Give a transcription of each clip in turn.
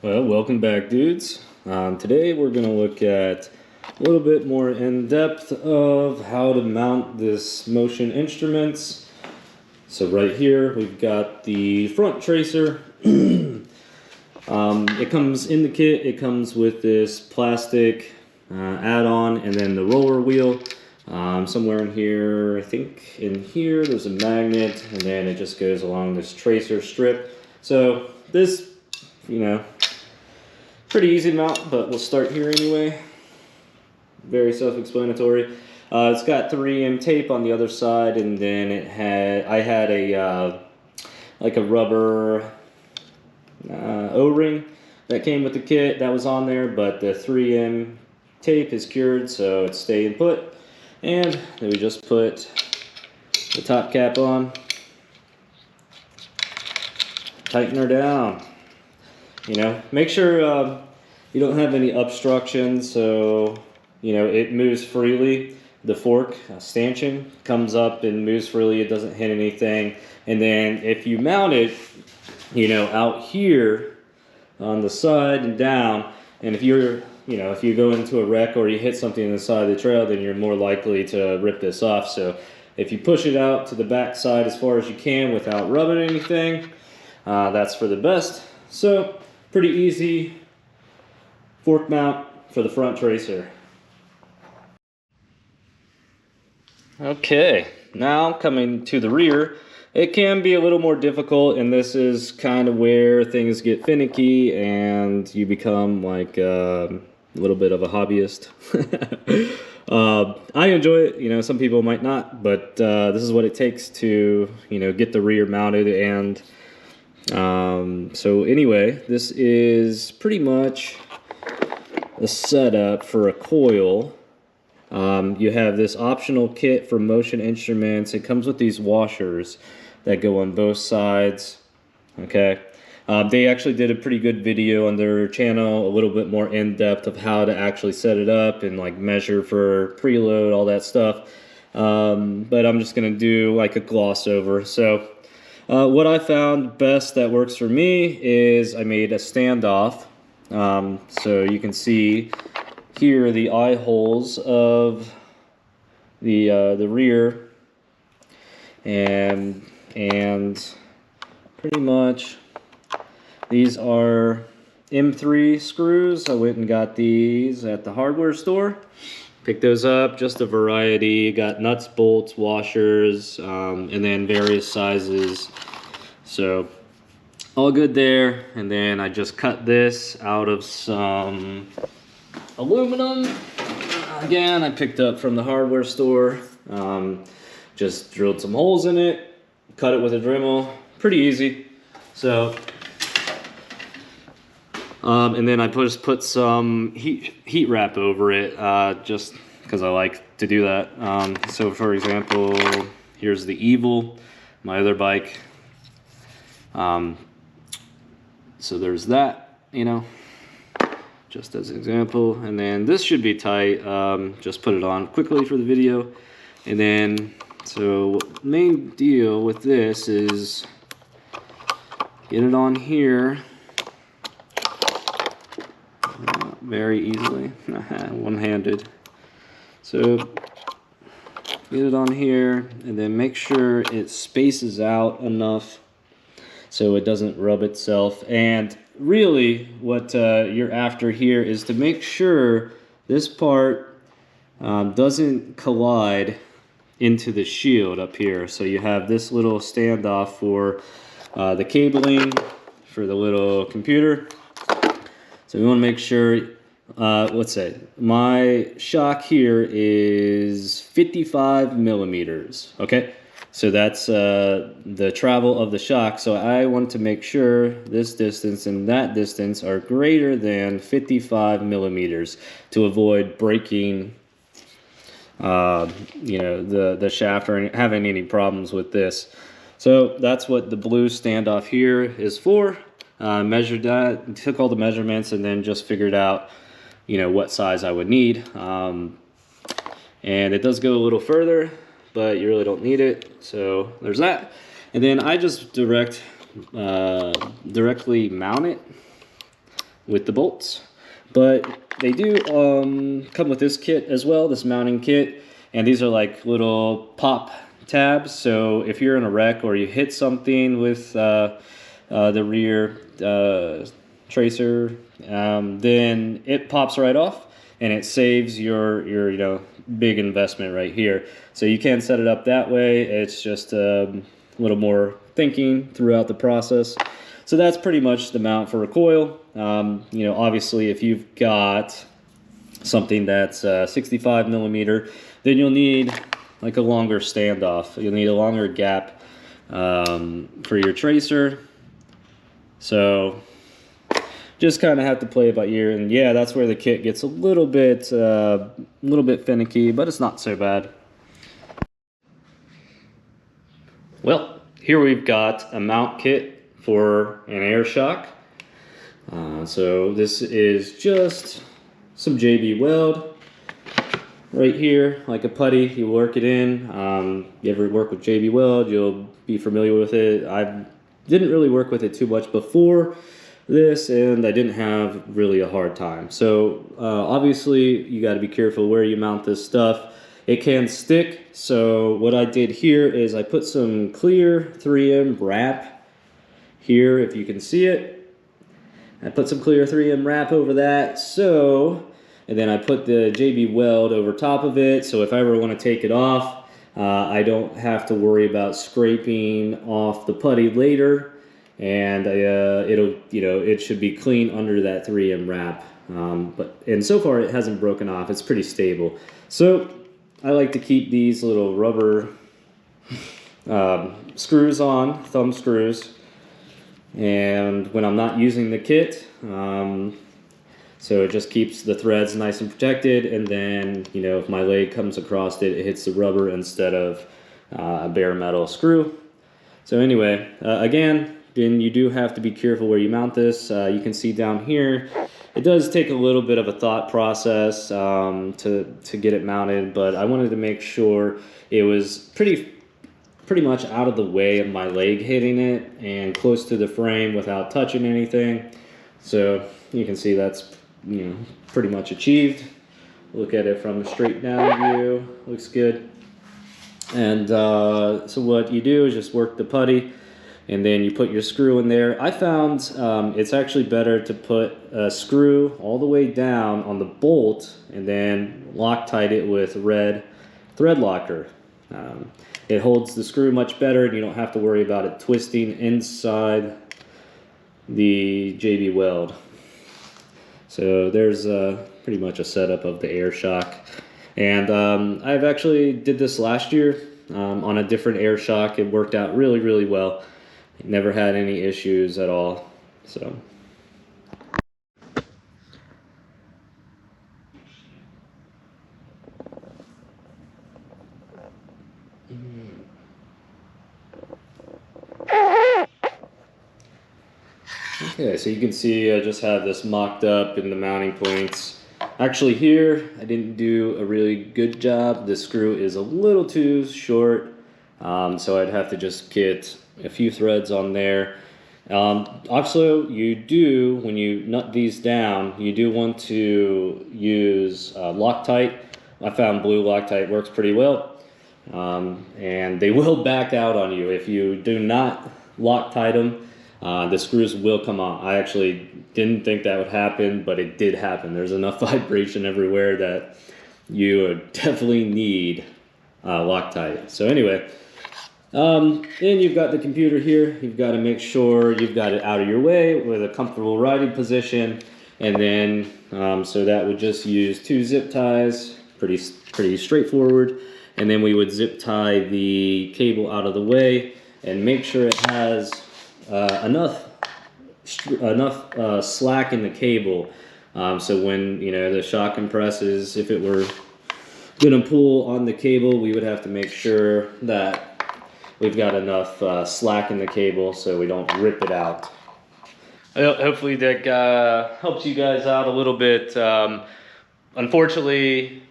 Well, welcome back, dudes. Today we're going to look at a little bit more in depth of how to mount this motion instruments. So right here we've got the front tracer. It comes in the kit. It comes with this plastic add-on and then the roller wheel. Somewhere in here, I think in here, there's a magnet, and then it just goes along this tracer strip. So this, pretty easy to mount, but we'll start here anyway. Very self-explanatory. It's got 3M tape on the other side, and then I had a like a rubber O-ring that came with the kit that was on there, but the 3M tape is cured, so it's staying put. And then we just put the top cap on, tighten her down. Make sure you don't have any obstruction, so it moves freely. The fork stanchion comes up and moves freely. It doesn't hit anything. And then if you mount it, out here on the side and down, and if you're if you go into a wreck or you hit something on the side of the trail, then you're more likely to rip this off. So if you push it out to the back side as far as you can without rubbing anything, that's for the best. So pretty easy fork mount for the front tracer. Okay, now coming to the rear, it can be a little more difficult, and this is kind of where things get finicky and you become like a little bit of a hobbyist. I enjoy it, some people might not, but this is what it takes to, get the rear mounted. And so anyway, this is pretty much a setup for a coil. You have this optional kit for motion instruments. It comes with these washers that go on both sides. Okay. They actually did a pretty good video on their channel, a little bit more in depth of how to actually set it up and like measure for preload, all that stuff. But I'm just gonna do like a gloss over. So what I found best that works for me is I made a standoff. So you can see here the eye holes of the rear, and pretty much these are M3 screws. I went and got these at the hardware store. Picked those up, just a variety. Got nuts, bolts, washers, and then various sizes. So all good there. And then I just cut this out of some aluminum. Again, I picked up from the hardware store. Just drilled some holes in it, cut it with a Dremel. Pretty easy. So and then I just put some heat wrap over it, just because I like to do that. So for example, here's the Evil, my other bike. So there's that, just as an example. And then this should be tight. Just put it on quickly for the video. And then, so main deal with this is get it on here. Very easily, one-handed. So get it on here, and then make sure it spaces out enough so it doesn't rub itself. And really what you're after here is to make sure this part doesn't collide into the shield up here. So you have this little standoff for the cabling for the little computer. So we want to make sure, let's say, my shock here is 55 millimeters, okay? So that's the travel of the shock. So I want to make sure this distance and that distance are greater than 55 millimeters to avoid breaking, the shaft or having any problems with this. So that's what the blue standoff here is for. Measured that, took all the measurements, and then just figured out, what size I would need. And it does go a little further, but you really don't need it. So there's that. And then I just directly mount it with the bolts. But they do come with this kit as well, this mounting kit, and these are like little pop tabs. So if you're in a wreck or you hit something with the rear tracer, then it pops right off, and it saves your big investment right here. So you can set it up that way. It's just a little more thinking throughout the process. So that's pretty much the mount for a coil. Obviously if you've got something that's 65 millimeter, then you'll need like a longer standoff. You'll need a longer gap for your tracer. So just kind of have to play it by ear, and yeah, that's where the kit gets a little bit finicky, but it's not so bad. Well, here we've got a mount kit for an air shock. So this is just some JB weld right here, like a putty. You work it in. You ever work with JB weld, you'll be familiar with it. I didn't really work with it too much before this, and I didn't have really a hard time. So obviously you got to be careful where you mount this stuff. It can stick, so what I did here is I put some clear 3M wrap here, if you can see it. I put some clear 3M wrap over that, and then I put the JB weld over top of it, so if I ever want to take it off, I don't have to worry about scraping off the putty later. And it should be clean under that 3M wrap. And so far it hasn't broken off. It's pretty stable. So I like to keep these little rubber screws on, thumb screws, and when I'm not using the kit, so it just keeps the threads nice and protected. And then if my leg comes across it, it hits the rubber instead of a bare metal screw. So anyway, again, then you do have to be careful where you mount this. You can see down here, it does take a little bit of a thought process to get it mounted, but I wanted to make sure it was pretty much out of the way of my leg hitting it and close to the frame without touching anything. So you can see that's pretty much achieved. Look at it from a straight down view, looks good. And so what you do is just work the putty, and then you put your screw in there. I found it's actually better to put a screw all the way down on the bolt and then Loctite it with red thread locker. It holds the screw much better, and you don't have to worry about it twisting inside the JB weld. So there's pretty much a setup of the air shock. And I've actually did this last year on a different air shock. It worked out really, really well. Never had any issues at all. So. Okay, so you can see I just have this mocked up in the mounting points. Actually here, I didn't do a really good job. The screw is a little too short, so I'd have to just get a few threads on there. Also, you do, when you nut these down, you do want to use Loctite. I found blue Loctite works pretty well, and they will back out on you if you do not Loctite them. The screws will come off. I actually didn't think that would happen, but it did happen. There's enough vibration everywhere that you definitely need Loctite. So anyway, then you've got the computer here. You've got to make sure you've got it out of your way with a comfortable riding position. And then, so that would just use 2 zip ties, pretty straightforward. And then we would zip tie the cable out of the way and make sure it has enough slack in the cable, so when the shock compresses, if it were going to pull on the cable, we would have to make sure that we've got enough slack in the cable so we don't rip it out. Hopefully that helps you guys out a little bit. Unfortunately,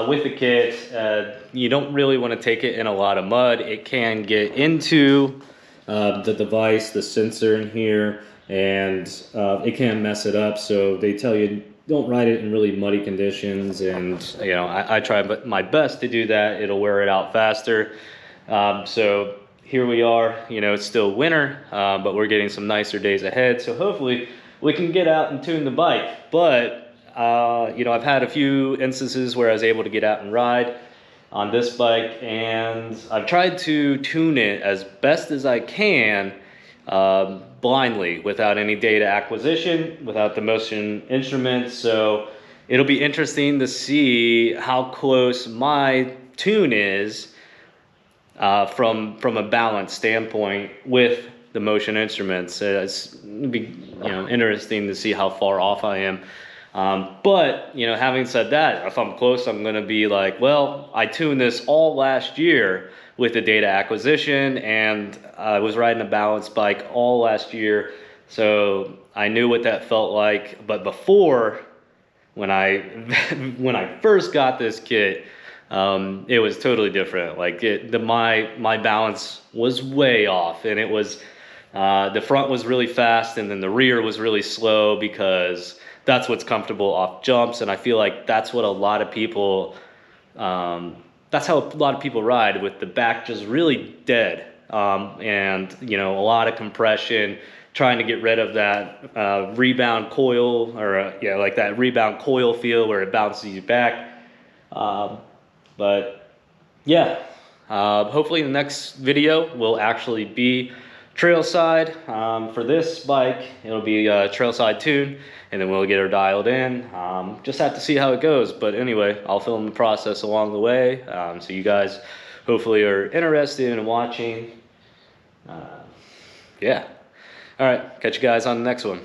with the kit, you don't really want to take it in a lot of mud. It can get into the device, the sensor in here, and it can mess it up. So they tell you don't ride it in really muddy conditions, and you know, I try my best to do that. It'll wear it out faster. So here we are, you know, it's still winter, but we're getting some nicer days ahead. So hopefully we can get out and tune the bike. But you know, I've had a few instances where I was able to get out and ride on this bike, and I've tried to tune it as best as I can, blindly, without any data acquisition, without the motion instruments. So it'll be interesting to see how close my tune is from a balance standpoint with the motion instruments. It'll be, you know, interesting to see how far off I am. But, you know, having said that, if I'm close, I'm going to be like, well, I tuned this all last year with the data acquisition, and I was riding a balance bike all last year, so I knew what that felt like. But before, when I when I first got this kit, it was totally different. Like my balance was way off, and it was the front was really fast, and then the rear was really slow, because that's what's comfortable off jumps. And I feel like that's what a lot of people, that's how a lot of people ride, with the back just really dead. And, you know, a lot of compression, trying to get rid of that rebound coil, or yeah, like that rebound coil feel where it bounces you back. But yeah, hopefully the next video will actually be trailside. For this bike, it'll be a trailside tune, and then we'll get her dialed in. Just have to see how it goes. But anyway, I'll film the process along the way, so you guys hopefully are interested in watching. Yeah. All right, catch you guys on the next one.